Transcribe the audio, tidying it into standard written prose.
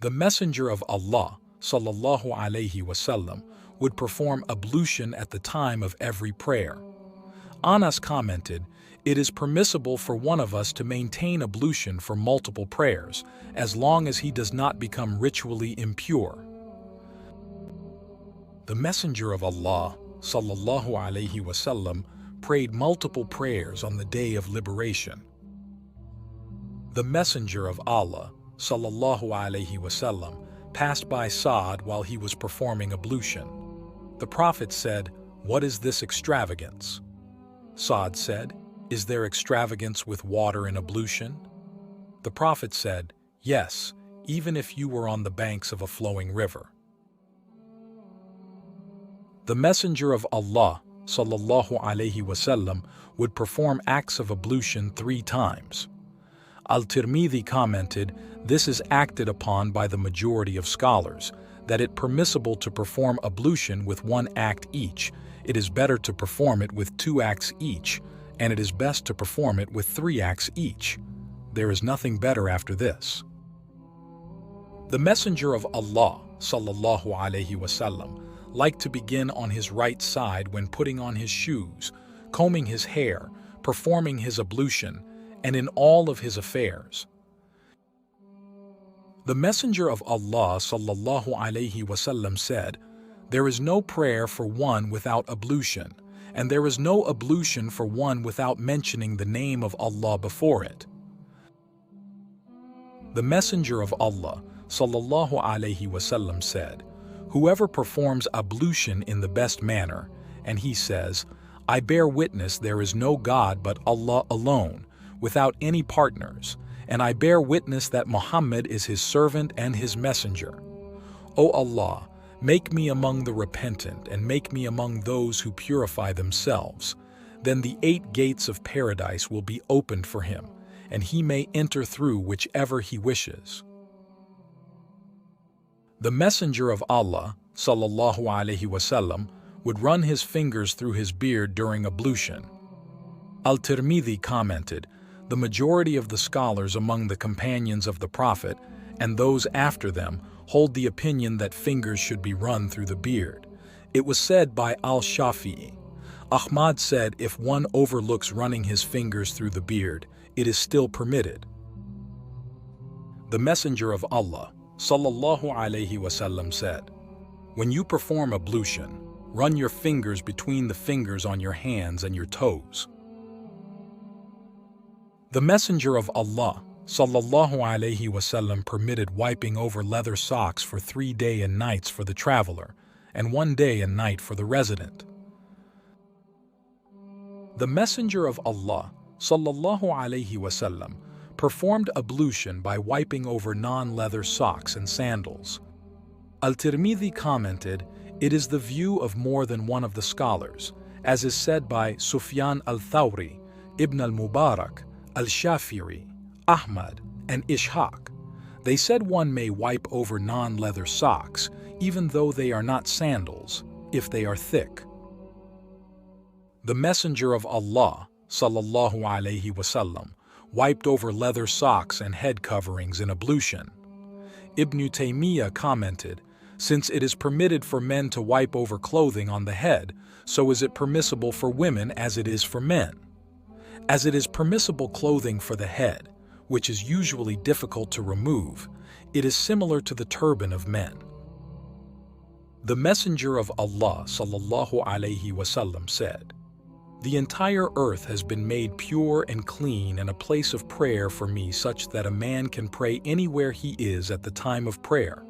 The Messenger of Allah, sallallahu alaihi wasallam, would perform ablution at the time of every prayer. Anas commented, "It is permissible for one of us to maintain ablution for multiple prayers, as long as he does not become ritually impure." The Messenger of Allah, sallallahu alaihi wasallam, prayed multiple prayers on the day of liberation. The Messenger of Allah, sallallahu alaihi wasallam, passed by Sa'd while he was performing ablution. The Prophet said, "What is this extravagance?" Sa'd said, "Is there extravagance with water in ablution?" The Prophet said, "Yes, even if you were on the banks of a flowing river." The Messenger of Allah, sallallahu alaihi wasallam, would perform acts of ablution 3 times. Al-Tirmidhi commented, "This is acted upon by the majority of scholars, that it permissible to perform ablution with 1 act each. It is better to perform it with 2 acts each, and it is best to perform it with 3 acts each. There is nothing better after this." The Messenger of Allah, sallallahu alaihi wasallam, liked to begin on his right side when putting on his shoes, combing his hair, performing his ablution, and in all of his affairs. The Messenger of Allah, sallallahu alaihi wasallam, said, "There is no prayer for one without ablution, and there is no ablution for one without mentioning the name of Allah before it." The Messenger of Allah, sallallahu alaihi wasallam, said, "Whoever performs ablution in the best manner, and he says, 'I bear witness there is no God but Allah alone, without any partners, and I bear witness that Muhammad is his servant and his messenger. O Allah, make me among the repentant and make me among those who purify themselves,' then the 8 gates of paradise will be opened for him, and he may enter through whichever he wishes." The Messenger of Allah, sallallahu alaihi wasallam, would run his fingers through his beard during ablution. Al-Tirmidhi commented, "The majority of the scholars among the companions of the Prophet, and those after them, hold the opinion that fingers should be run through the beard. It was said by Al-Shafi'i. Ahmad said if one overlooks running his fingers through the beard, it is still permitted." The Messenger of Allah, sallallahu alaihi wasallam, said, "When you perform ablution, run your fingers between the fingers on your hands and your toes." The Messenger of Allah, sallallahu alaihi wasallam, permitted wiping over leather socks for 3 days and nights for the traveler, and 1 day and night for the resident. The Messenger of Allah, sallallahu alaihi wasallam, performed ablution by wiping over non-leather socks and sandals. Al-Tirmidhi commented, "It is the view of more than one of the scholars, as is said by Sufyan al-Thawri, Ibn al-Mubarak, al-Shafi'i, Ahmad, and Ishaq. They said one may wipe over non-leather socks, even though they are not sandals, if they are thick." The Messenger of Allah, sallallahu alaihi wasallam, wiped over leather socks and head coverings in ablution. Ibn Taymiyyah commented, "Since it is permitted for men to wipe over clothing on the head, so is it permissible for women as it is for men. As it is permissible clothing for the head, which is usually difficult to remove, it is similar to the turban of men." The Messenger of Allah, sallallahu alaihi wasallam, said, "The entire earth has been made pure and clean and a place of prayer for me, such that a man can pray anywhere he is at the time of prayer.